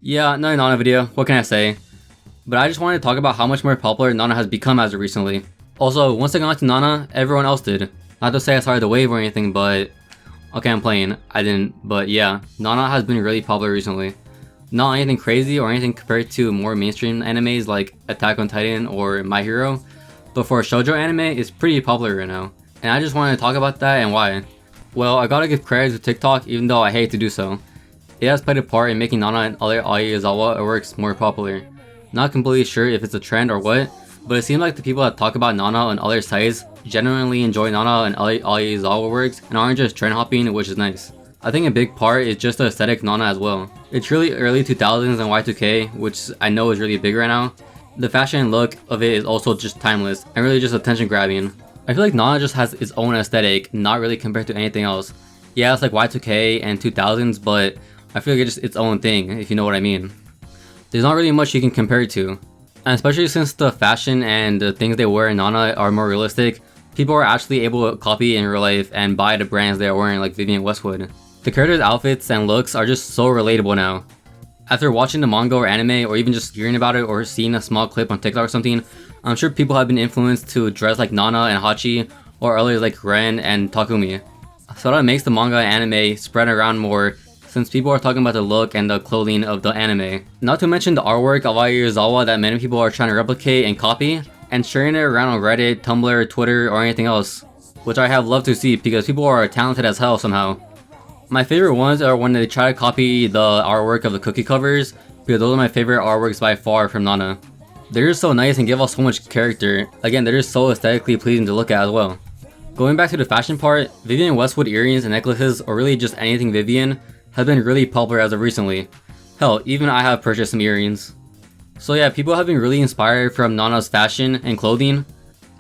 Yeah, another Nana video, what can I say? But I just wanted to talk about how much more popular Nana has become as of recently. Also, once I got into Nana, everyone else did. Not to say I started the wave or anything, but... Okay, I'm playing. I didn't, but yeah. Nana has been really popular recently. Not anything crazy or anything compared to more mainstream animes like Attack on Titan or My Hero, but for a shoujo anime, it's pretty popular right now. And I just wanted to talk about that and why. Well, I gotta give credit to TikTok even though I hate to do so. It has played a part in making Nana and other Aizawa works more popular. Not completely sure if it's a trend or what, but it seems like the people that talk about Nana on other sites genuinely enjoy Nana and Aizawa works and aren't just trend hopping, which is nice. I think a big part is just the aesthetic Nana as well. It's really early 2000s and Y2K, which I know is really big right now. The fashion and look of it is also just timeless and really just attention grabbing. I feel like Nana just has its own aesthetic, not really compared to anything else. Yeah, it's like Y2K and 2000s, but I feel like it's just its own thing, if you know what I mean. There's not really much you can compare it to. And especially since the fashion and the things they wear in Nana are more realistic, people are actually able to copy in real life and buy the brands they are wearing like Vivienne Westwood. The characters' outfits and looks are just so relatable now. After watching the manga or anime or even just hearing about it or seeing a small clip on TikTok or something, I'm sure people have been influenced to dress like Nana and Hachi or others like Ren and Takumi. So that makes the manga and anime spread around more since people are talking about the look and the clothing of the anime. Not to mention the artwork of Aizawa that many people are trying to replicate and copy and sharing it around on Reddit, Tumblr, Twitter, or anything else, which I have loved to see because people are talented as hell somehow. My favorite ones are when they try to copy the artwork of the cookie covers, because those are my favorite artworks by far from Nana. They're just so nice and give off so much character. Again, they're just so aesthetically pleasing to look at as well. Going back to the fashion part, Vivienne Westwood earrings and necklaces, or really just anything Vivienne, have been really popular as of recently. Hell, even I have purchased some earrings. So yeah, people have been really inspired from Nana's fashion and clothing,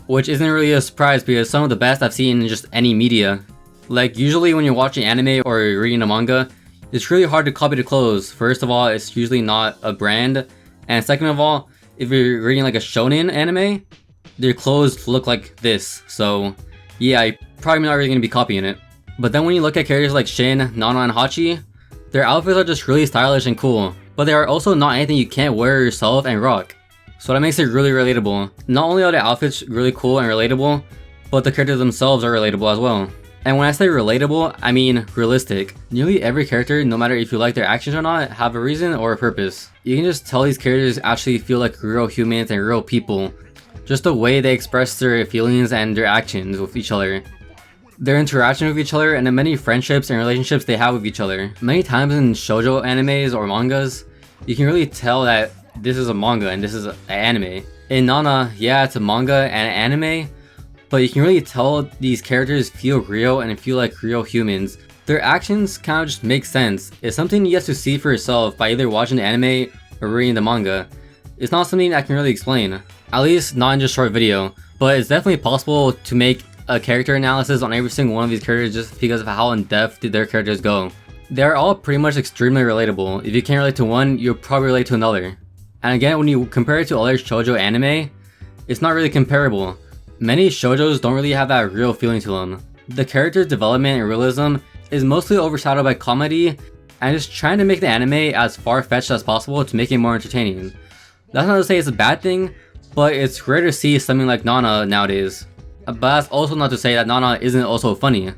which isn't really a surprise because some of the best I've seen in just any media. Like, usually when you're watching anime or reading a manga, it's really hard to copy the clothes. First of all, it's usually not a brand, and second of all, if you're reading like a shonen anime, their clothes look like this, so yeah, you're probably not really going to be copying it. But then when you look at characters like Shin, Nana, and Hachi, their outfits are just really stylish and cool, but they are also not anything you can't wear yourself and rock. So that makes it really relatable. Not only are the outfits really cool and relatable, but the characters themselves are relatable as well. And when I say relatable, I mean realistic. Nearly every character, no matter if you like their actions or not, have a reason or a purpose. You can just tell these characters actually feel like real humans and real people. Just the way they express their feelings and their actions with each other. Their interaction with each other and the many friendships and relationships they have with each other. Many times in shoujo animes or mangas, you can really tell that this is a manga and this is an anime. In Nana, yeah, it's a manga and an anime, but you can really tell these characters feel real and feel like real humans. Their actions kind of just make sense. It's something you have to see for yourself by either watching the anime or reading the manga. It's not something I can really explain, at least not in just short video, but it's definitely possible to make a character analysis on every single one of these characters just because of how in depth their characters go. They're all pretty much extremely relatable. If you can't relate to one, you'll probably relate to another. And again, when you compare it to other shoujo anime, it's not really comparable. Many shoujos don't really have that real feeling to them. The character's development and realism is mostly overshadowed by comedy and just trying to make the anime as far-fetched as possible to make it more entertaining. That's not to say it's a bad thing, but it's rare to see something like Nana nowadays. But that's also not to say that Nana isn't also funny.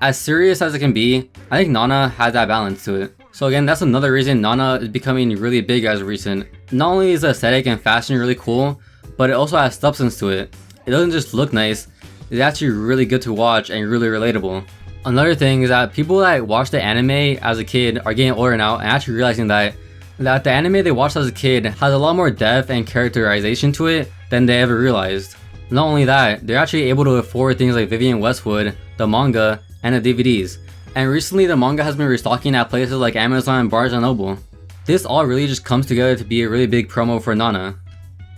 As serious as it can be, I think Nana has that balance to it. So again, that's another reason Nana is becoming really big as of recent. Not only is the aesthetic and fashion really cool, but it also has substance to it. It doesn't just look nice, it's actually really good to watch and really relatable. Another thing is that people that watch the anime as a kid are getting older now and actually realizing that the anime they watched as a kid has a lot more depth and characterization to it than they ever realized. Not only that, they're actually able to afford things like Vivienne Westwood, the manga, and the DVDs. And recently the manga has been restocking at places like Amazon and Barnes & Noble. This all really just comes together to be a really big promo for Nana.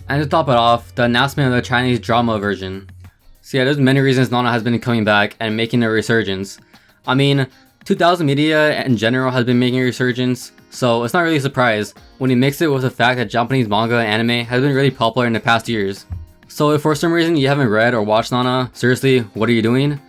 And to top it off, the announcement of the Chinese drama version. So yeah, there's many reasons Nana has been coming back and making a resurgence. I mean, 2000 media in general has been making a resurgence, so it's not really a surprise when you mix it with the fact that Japanese manga and anime has been really popular in the past years. So if for some reason you haven't read or watched Nana, seriously, what are you doing?